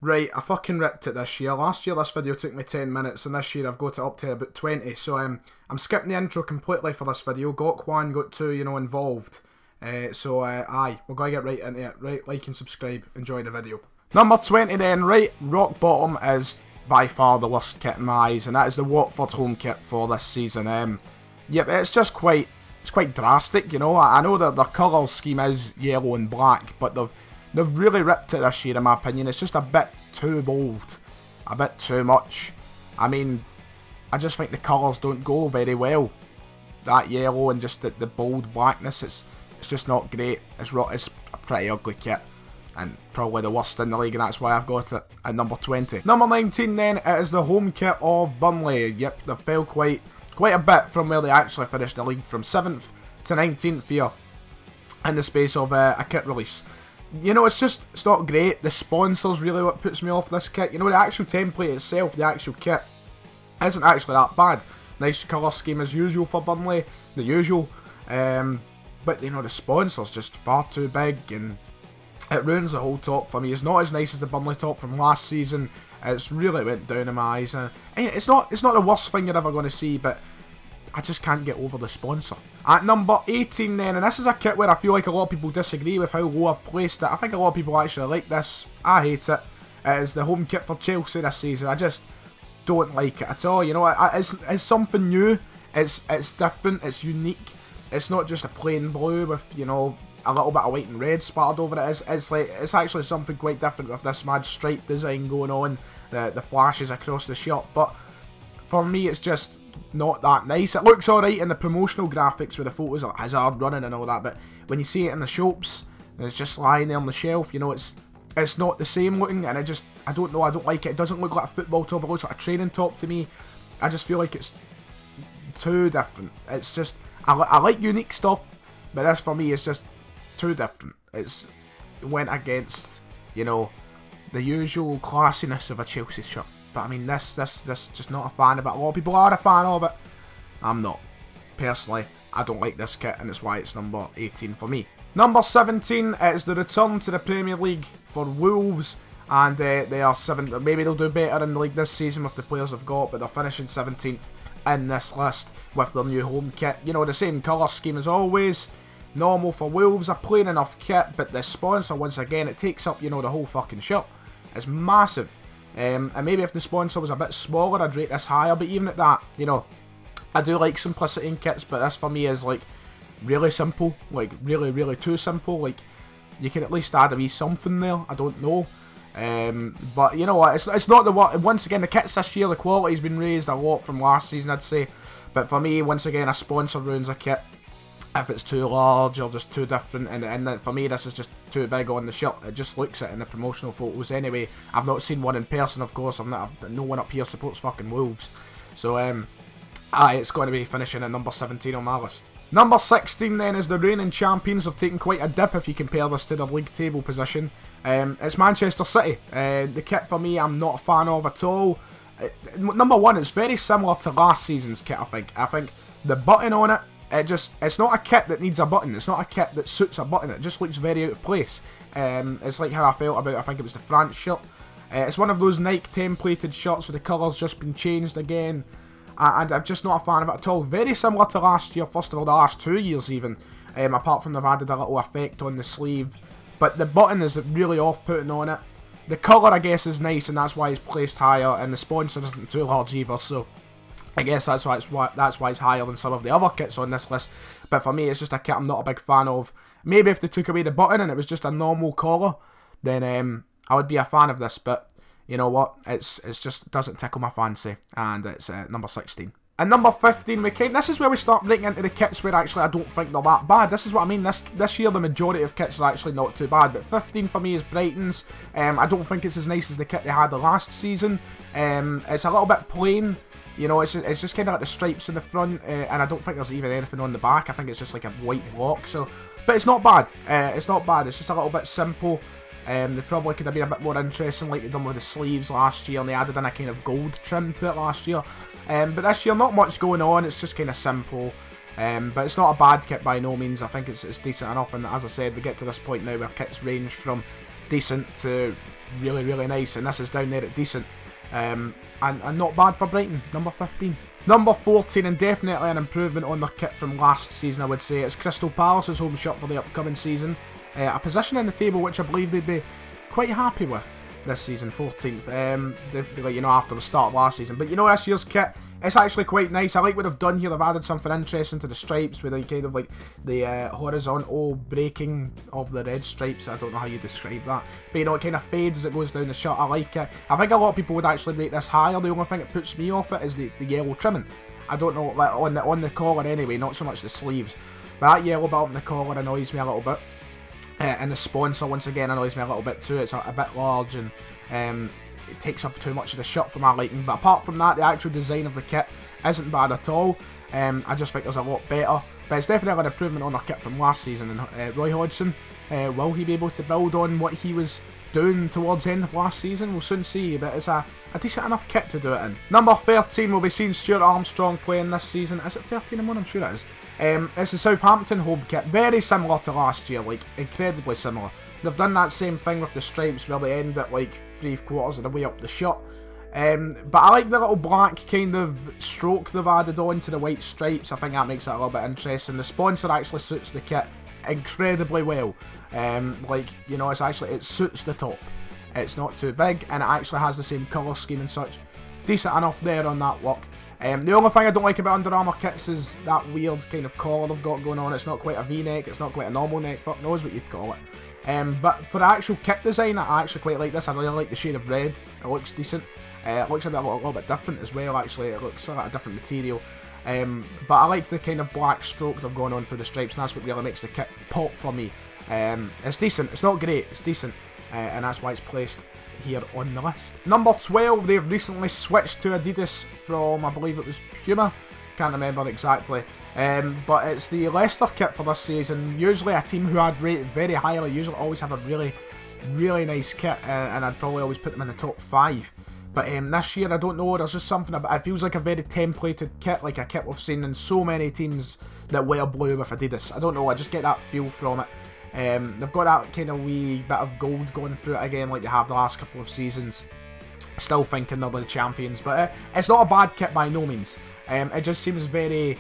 Right, I fucking ripped it this year. Last year this video took me 10 minutes and this year I've got it up to about 20. So I'm skipping the intro completely for this video. Got one, got two, you know, involved. Aye, we're going to get right into it. Right, like and subscribe. Enjoy the video. Number 20 then, right, rock bottom is by far the worst kit in my eyes, and that is the Watford home kit for this season. Yep, it's just quite drastic, you know. I know that their colour scheme is yellow and black, but they've really ripped it this year in my opinion. It's just a bit too bold, a bit too much. I mean, I just think the colours don't go very well. That yellow and just the bold blackness, it's just not great. It's a pretty ugly kit, and probably the worst in the league, and that's why I've got it at number 20. Number 19 then, it is the home kit of Burnley. Yep, they fell quite a bit from where they actually finished the league, from 7th to 19th here, in the space of a kit release. You know, it's not great. The sponsor's really what puts me off this kit. You know, the actual template itself, the actual kit, isn't actually that bad. Nice colour scheme as usual for Burnley, the usual. But, you know, the sponsor's just far too big, and it ruins the whole top for me. It's not as nice as the Burnley top from last season. It's really went down in my eyes. It's not the worst thing you're ever going to see, but I just can't get over the sponsor. At number 18 then, and this is a kit where I feel like a lot of people disagree with how low I've placed it. I think a lot of people actually like this. I hate it. It is the home kit for Chelsea this season. I just don't like it at all. You know, it's something new. It's different. It's unique. It's not just a plain blue with, you know, a little bit of white and red spattered over it. It's actually something quite different with this mad stripe design going on. The flashes across the shirt. But for me, it's just not that nice. It looks alright in the promotional graphics with the photos of Hazard running and all that, but when you see it in the shops and it's just lying there on the shelf, you know, it's not the same looking, and I don't know, I don't like it. It doesn't look like a football top, it looks like a training top to me. I just feel like it's too different. It's just, I like unique stuff, but this for me is just too different. It went against, you know, the usual classiness of a Chelsea shirt. But I mean, this just not a fan of it. A lot of people are a fan of it. I'm not. Personally, I don't like this kit, and it's why it's number 18 for me. Number 17 is the return to the Premier League for Wolves, and they are 7th. Maybe they'll do better in the league this season with the players they've got, but they're finishing 17th in this list with their new home kit. You know, the same colour scheme as always. Normal for Wolves, a plain enough kit, but the sponsor, once again, it takes up, you know, the whole fucking shirt. It's massive. And maybe if the sponsor was a bit smaller, I'd rate this higher, but even at that, you know, I do like simplicity in kits, but this for me is like really simple, like really too simple. Like, you can at least add a wee something there, I don't know. But you know what, it's not the what. Once again, the kits this year, the quality's been raised a lot from last season, I'd say. But for me, once again, a sponsor ruins a kit if it's too large or just too different, and for me this is just too big on the shirt. It just looks it in the promotional photos anyway. I've not seen one in person, of course. No one up here supports fucking Wolves, so aye, it's going to be finishing at number 17 on my list. Number 16 then is the reigning champions. Have taken quite a dip if you compare this to their league table position. It's Manchester City. The kit for me, I'm not a fan of at all. Number one, it's very similar to last season's kit. I think the button on it, it's not a kit that needs a button. It's not a kit that suits a button. It just looks very out of place. It's like how I felt about, I think it was the France shirt. It's one of those Nike templated shirts with the colours just been changed again. And I'm just not a fan of it at all. Very similar to last year, first of all, the last 2 years even. Apart from they've added a little effect on the sleeve. But the button is really off-putting on it. The colour, I guess, is nice, and that's why it's placed higher. And the sponsor isn't too large either, so I guess that's why it's higher than some of the other kits on this list. But for me, it's just a kit I'm not a big fan of. Maybe if they took away the button and it was just a normal collar, then I would be a fan of this. But you know what? It just doesn't tickle my fancy, and it's number 16. And number 15, this is where we start breaking into the kits where actually I don't think they're that bad. This is what I mean. This year the majority of kits are actually not too bad. But 15 for me is Brighton's. I don't think it's as nice as the kit they had the last season. It's a little bit plain. You know, it's just kind of like the stripes in the front, and I don't think there's even anything on the back. I think it's just like a white block. So, but it's not bad. It's not bad. It's just a little bit simple. They probably could have been a bit more interesting, like they done with the sleeves last year, and they added in a kind of gold trim to it last year. But this year, not much going on. It's just kind of simple. But it's not a bad kit by no means. I think it's decent enough. And as I said, we get to this point now where kits range from decent to really, really nice, and this is down there at decent. And not bad for Brighton, number 15. Number 14, and definitely an improvement on their kit from last season, I would say. It's Crystal Palace's home shop for the upcoming season. A position in the table which I believe they'd be quite happy with this season, 14th, you know, after the start of last season. But you know, this year's kit, it's actually quite nice. I like what they've done here. They've added something interesting to the stripes with kind of like the horizontal breaking of the red stripes. I don't know how you describe that, but you know, it kind of fades as it goes down the shirt. I like it. I think a lot of people would actually rate this higher. The only thing that puts me off it is the yellow trimming. I don't know, like on the collar anyway, not so much the sleeves. But that yellow bit on the collar annoys me a little bit. And the sponsor, once again, annoys me a little bit too. It's a bit large, and it takes up too much of the shirt for my liking. But apart from that, the actual design of the kit isn't bad at all. I just think there's a lot better. But it's definitely an improvement on their kit from last season. And Roy Hodgson, will he be able to build on what he was doing towards the end of last season? We'll soon see, but it's a decent enough kit to do it in. Number 13, we'll be seeing Stuart Armstrong playing this season. Is it 13 and 1? I'm sure it is. It's the Southampton home kit, very similar to last year, like incredibly similar. They've done that same thing with the stripes where they end at like 3/4 of the way up the shirt. But I like the little black kind of stroke they've added on to the white stripes. I think that makes it a little bit interesting. The sponsor actually suits the kit incredibly well. Like, you know, it suits the top. It's not too big, and it actually has the same colour scheme and such. Decent enough there on that look. The only thing I don't like about Under Armour kits is that weird kind of collar they've got going on. It's not quite a V-neck, it's not quite a normal neck, fuck knows what you'd call it. But for the actual kit design, I actually quite like this. I really like the shade of red. It looks decent. It looks a little bit different as well, actually. It looks like a different material. But I like the kind of black stroke they've gone on through the stripes, and that's what really makes the kit pop for me. It's decent. It's not great. It's decent. And that's why it's placed here on the list. Number 12, they've recently switched to Adidas from, I believe it was Puma. Can't remember exactly. But it's the Leicester kit for this season. Usually a team who I'd rate very highly usually always have a really, really nice kit. And I'd probably always put them in the top 5. But this year, I don't know, there's just something about it. Feels like a very templated kit, like a kit we've seen in so many teams that wear blue with Adidas. I don't know, I just get that feel from it. They've got that kind of wee bit of gold going through it again, like they have the last couple of seasons. Still thinking they're the champions, but it's not a bad kit by no means. It just seems very,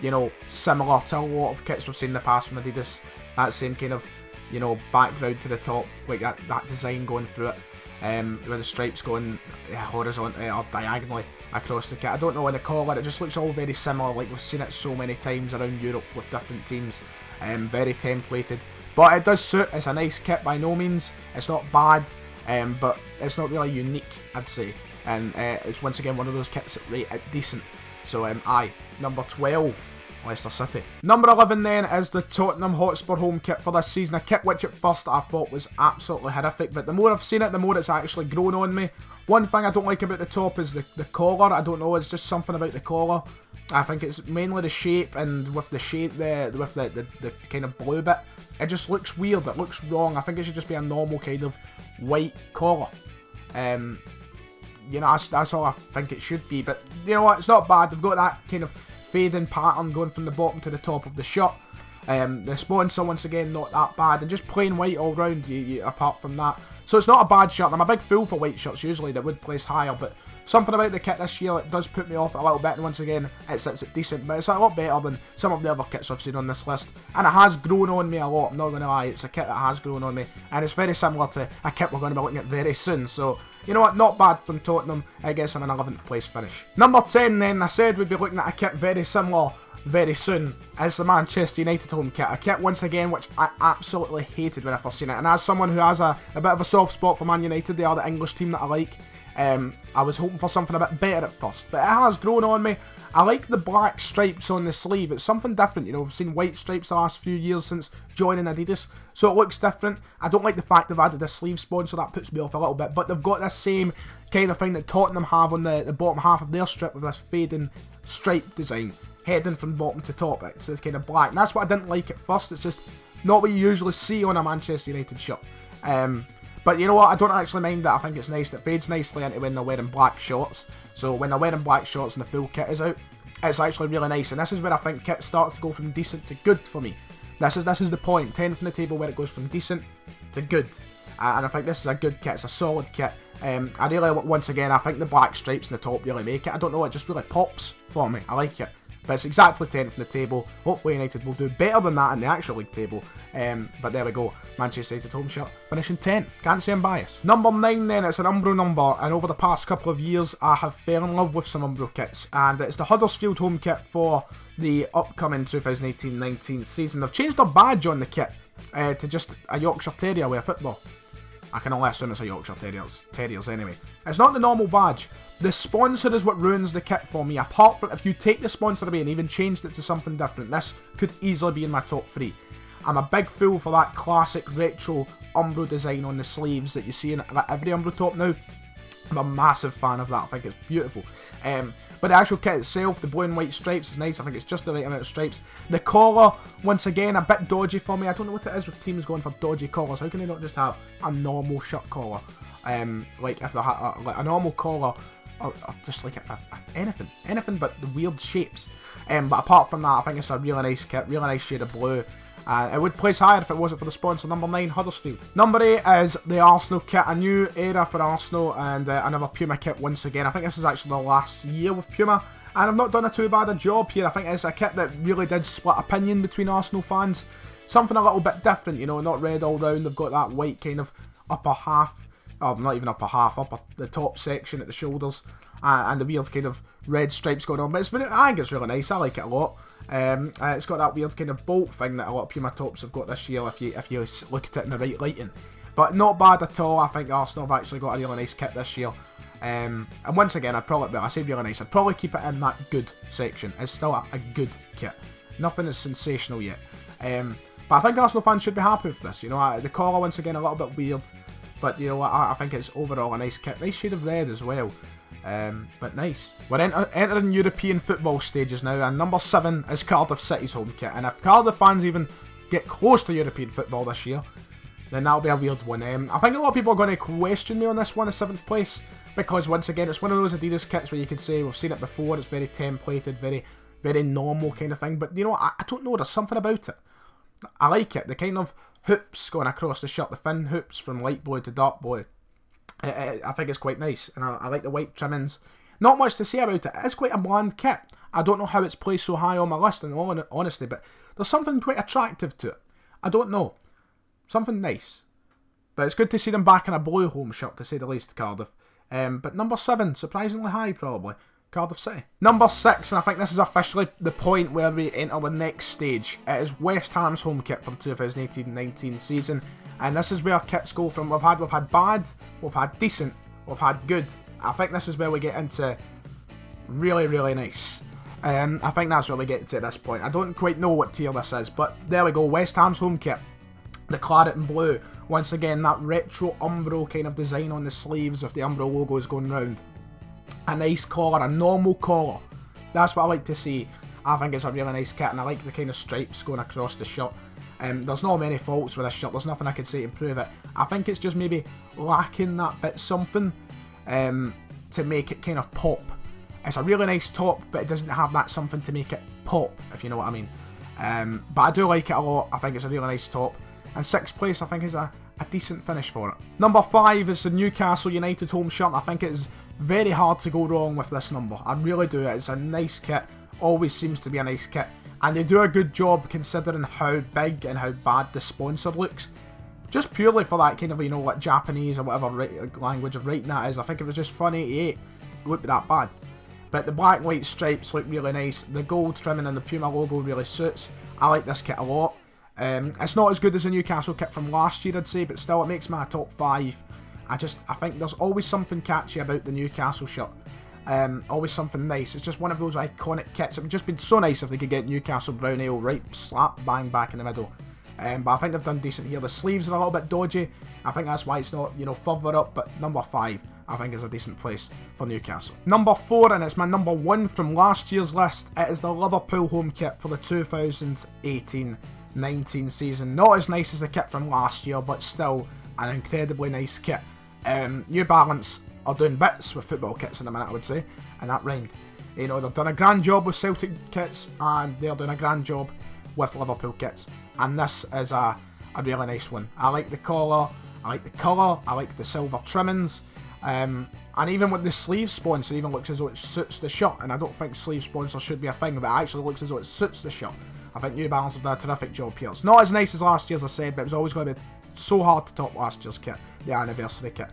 you know, similar to a lot of kits we've seen in the past from Adidas. That same kind of, you know, background to the top, like that design going through it. With the stripes going horizontally or diagonally across the kit. I don't know, in the collar it just looks all very similar, like we've seen it so many times around Europe with different teams. Very templated, but it does suit. It's a nice kit by no means. It's not bad, but it's not really unique, I'd say. And it's once again one of those kits that rate it decent. So aye, number 12. Leicester City. Number 11 then is the Tottenham Hotspur home kit for this season. A kit which at first I thought was absolutely horrific, but the more I've seen it, the more it's actually grown on me. One thing I don't like about the top is the collar. I don't know, it's just something about the collar. I think it's mainly the shape, and with the shade, with the kind of blue bit, it just looks weird. It looks wrong. I think it should just be a normal kind of white collar. You know, that's all I think it should be. But you know what? It's not bad. They've got that kind of fading pattern going from the bottom to the top of the shirt. The sponsor, once again, not that bad, and just plain white all round, apart from that. So it's not a bad shirt. I'm a big fool for white shirts usually that would place higher, but something about the kit this year, it does put me off a little bit, and once again, it's decent, but it's a lot better than some of the other kits I've seen on this list, and it has grown on me a lot, I'm not going to lie. It's a kit that has grown on me, and it's very similar to a kit we're going to be looking at very soon, so you know what, not bad from Tottenham. I guess I'm an 11th place finish. Number 10 then, I said we'd be looking at a kit very similar very soon. It's the Manchester United home kit. A kit, once again, which I absolutely hated when I first seen it. And as someone who has a bit of a soft spot for Man United, they are the English team that I like. I was hoping for something a bit better at first, but it has grown on me. I like the black stripes on the sleeve. It's something different, you know. We've seen white stripes the last few years since joining Adidas, so it looks different. I don't like the fact they've added a sleeve sponsor. That puts me off a little bit, but they've got this same kind of thing that Tottenham have on the bottom half of their strip with this fading stripe design, heading from bottom to top. It's kind of black, and that's what I didn't like at first. It's just not what you usually see on a Manchester United shirt. But you know what, I don't actually mind that. I think it's nice. It fades nicely into when they're wearing black shorts. So when they're wearing black shorts and the full kit is out, it's actually really nice. And this is where I think kit starts to go from decent to good for me. This is the point. 10th in the table where it goes from decent to good. and I think this is a good kit. It's a solid kit. I really, once again, I think the black stripes in the top really make it. I don't know, it just really pops for me. I like it. But it's exactly 10th in the table. Hopefully United will do better than that in the actual league table. But there we go. Manchester United home shirt finishing 10th. Can't say I'm biased. Number 9 then, it's an Umbro number. And over the past couple of years, I have fell in love with some Umbro kits. And it's the Huddersfield home kit for the upcoming 2018-19 season. They've changed their badge on the kit to just a Yorkshire Terrier with a football. I can only assume it's a Yorkshire Terriers anyway. It's not the normal badge. The sponsor is what ruins the kit for me. Apart from, if you take the sponsor away and even changed it to something different, this could easily be in my top 3. I'm a big fool for that classic retro Umbro design on the sleeves that you see in every Umbro top now. I'm a massive fan of that. I think it's beautiful. But the actual kit itself, the blue and white stripes is nice. I think it's just the right amount of stripes. The collar, once again, a bit dodgy for me. I don't know what it is with teams going for dodgy collars. How can they not just have a normal shirt collar? Like if they had like a normal collar, or just like anything but the weird shapes. But apart from that, I think it's a really nice kit, really nice shade of blue. It would place higher if it wasn't for the sponsor. Number 9, Huddersfield. Number 8 is the Arsenal kit. A new era for Arsenal and another Puma kit once again. I think this is actually the last year with Puma. And I've not done a too bad a job here. I think it's a kit that really did split opinion between Arsenal fans. Something a little bit different, you know, not red all round. They've got that white kind of upper half. Oh, not even upper half, the top section at the shoulders. And the weird kind of red stripes going on. But it's I think it's really nice. I like it a lot. It's got that weird kind of bolt thing that a lot of Puma tops have got this year if you look at it in the right lighting. But not bad at all. I think Arsenal have actually got a really nice kit this year. And once again, I say really nice, I'd probably keep it in that good section. It's still a good kit. Nothing is sensational yet. But I think Arsenal fans should be happy with this. You know, the collar once again a little bit weird. But you know what, I think it's overall a nice kit. Nice shade of red as well. But nice. We're entering European football stages now, and number 7 is Cardiff City's home kit. And if Cardiff fans even get close to European football this year, then that'll be a weird one. I think a lot of people are going to question me on this one in 7th place, because once again, it's one of those Adidas kits where you can say, we've seen it before, it's very templated, very normal kind of thing. But you know, I don't know, there's something about it. I like it. The kind of hoops going across the shirt, the thin hoops from light blue to dark blue. I think it's quite nice, and I like the white trimmings. Not much to say about it. It is quite a bland kit. I don't know how it's placed so high on my list, in all honesty, but there's something quite attractive to it. I don't know. Something nice. But it's good to see them back in a blue home shirt, to say the least, Cardiff. But number 7, surprisingly high, probably. Cardiff City. Number 6, and I think this is officially the point where we enter the next stage. It is West Ham's home kit for the 2018-19 season. And this is where kits go from, we've had bad, we've had decent, we've had good. I think this is where we get into really, really nice. I think that's where we get to at this point. I don't quite know what tier this is, but there we go. West Ham's home kit. The claret and blue. Once again, that retro Umbro kind of design on the sleeves with the Umbro logos going round. A nice collar, a normal collar. That's what I like to see. I think it's a really nice kit, and I like the kind of stripes going across the shirt. There's not many faults with this shirt. There's nothing I could say to improve it. I think it's just maybe lacking that bit something to make it kind of pop. It's a really nice top, but it doesn't have that something to make it pop, if you know what I mean. But I do like it a lot. I think it's a really nice top. And 6th place, I think, is a decent finish for it. Number 5 is the Newcastle United home shirt. I think it's very hard to go wrong with this number. I really do. It's a nice kit. Always seems to be a nice kit. And they do a good job considering how big and how bad the sponsor looks. Just purely for that kind of, you know, like Japanese or whatever language of writing that is. I think it was just fun 88. It wouldn't be that bad. But the black and white stripes look really nice. The gold trimming and the Puma logo really suits. I like this kit a lot. It's not as good as the Newcastle kit from last year, I'd say, but still it makes my top 5. I think there's always something catchy about the Newcastle shirt. Always something nice. It's just one of those iconic kits. It would just be so nice if they could get Newcastle brown ale right slap bang back in the middle. But I think they've done decent here. The sleeves are a little bit dodgy. I think that's why it's not, you know, further up. But number 5, I think, is a decent place for Newcastle. Number 4, and it's my number 1 from last year's list. It is the Liverpool home kit for the 2018-19 season. Not as nice as the kit from last year, but still an incredibly nice kit. New Balance are doing bits with football kits in a minute, I would say, and that rhymed. You know, they've done a grand job with Celtic kits, and they're doing a grand job with Liverpool kits, and this is a really nice one. I like the collar, I like the colour, I like the silver trimmings, and even with the sleeve sponsor, it even looks as though it suits the shirt, and I don't think sleeve sponsor should be a thing, but it actually looks as though it suits the shirt. I think New Balance have done a terrific job here. It's not as nice as last year's, I said, but it was always going to be so hard to top last year's kit, the anniversary kit.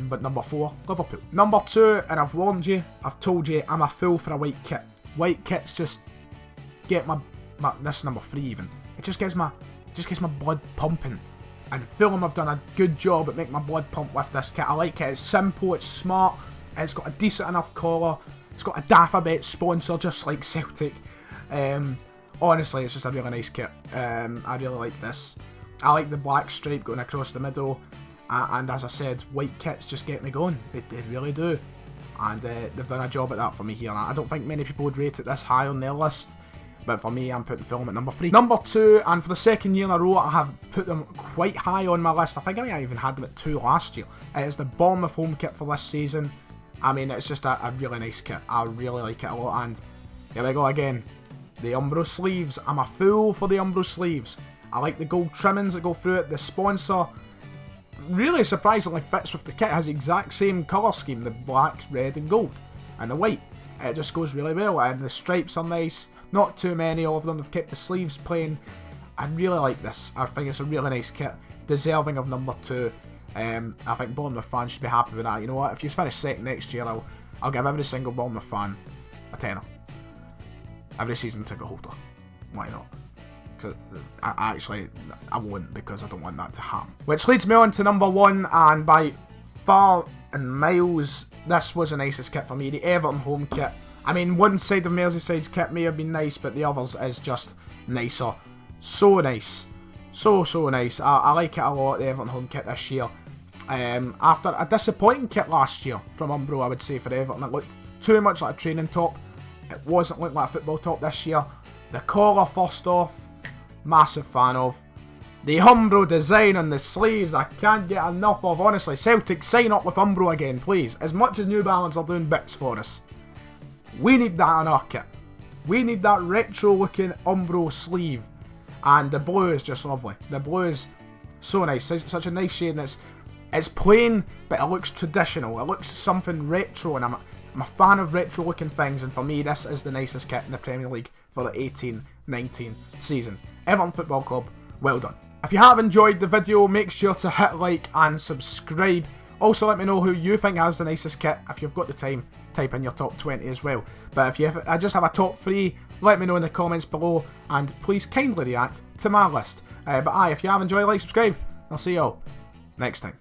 But number 4, Liverpool. Number 2, and I've warned you, I've told you, I'm a fool for a white kit. White kits just get my this is number 3 even. It just gets my blood pumping. And Fulham have done a good job at making my blood pump with this kit. I like it. It's simple, it's smart, it's got a decent enough collar, it's got a Daffabet sponsor just like Celtic. Honestly, it's just a really nice kit. I really like this. I like the black stripe going across the middle. And as I said, white kits just get me going. They really do. And they've done a job at that for me here. I don't think many people would rate it this high on their list. But for me, I'm putting Fulham at number 3. Number 2, and for the second year in a row, I have put them quite high on my list. I think I even had them at 2 last year. It is the Bournemouth home kit for this season. I mean, it's just a really nice kit. I really like it a lot. And here we go again. The Umbro sleeves. I'm a fool for the Umbro sleeves. I like the gold trimmings that go through it. The sponsor really surprisingly fits with the kit. It has the exact same colour scheme. The black, red and gold. And the white. It just goes really well. And the stripes are nice. Not too many of them. They've kept the sleeves plain. I really like this. I think it's a really nice kit. Deserving of number 2. I think Bournemouth fans should be happy with that. You know what? If you finish second next year, I'll give every single Bournemouth fan a tenner. Every season ticket holder. Why not? Because I won't, because I don't want that to happen. Which leads me on to number 1, and by far and miles, this was the nicest kit for me. The Everton home kit. I mean, one side of Merseyside's kit may have been nice, but the others is just nicer. So nice. So nice. I like it a lot, the Everton home kit this year. After a disappointing kit last year from Umbro, I would say, for Everton. It looked too much like a training top. It wasn't looking like a football top this year. The collar, first off, massive fan of. The Umbro design on the sleeves, I can't get enough of. Honestly, Celtic, sign up with Umbro again, please. As much as New Balance are doing bits for us, we need that in our kit. We need that retro looking Umbro sleeve. And the blue is just lovely. The blue is so nice. Such a nice shade. And it's plain, but it looks traditional. It looks something retro, and I'm a fan of retro looking things. And for me, this is the nicest kit in the Premier League for the 18-19 season. Everton Football Club, well done. If you have enjoyed the video, make sure to hit like and subscribe. Also, let me know who you think has the nicest kit. If you've got the time, type in your top 20 as well. But if I just have a top 3, let me know in the comments below, and please kindly react to my list. But if you have enjoyed, like, subscribe. I'll see you all next time.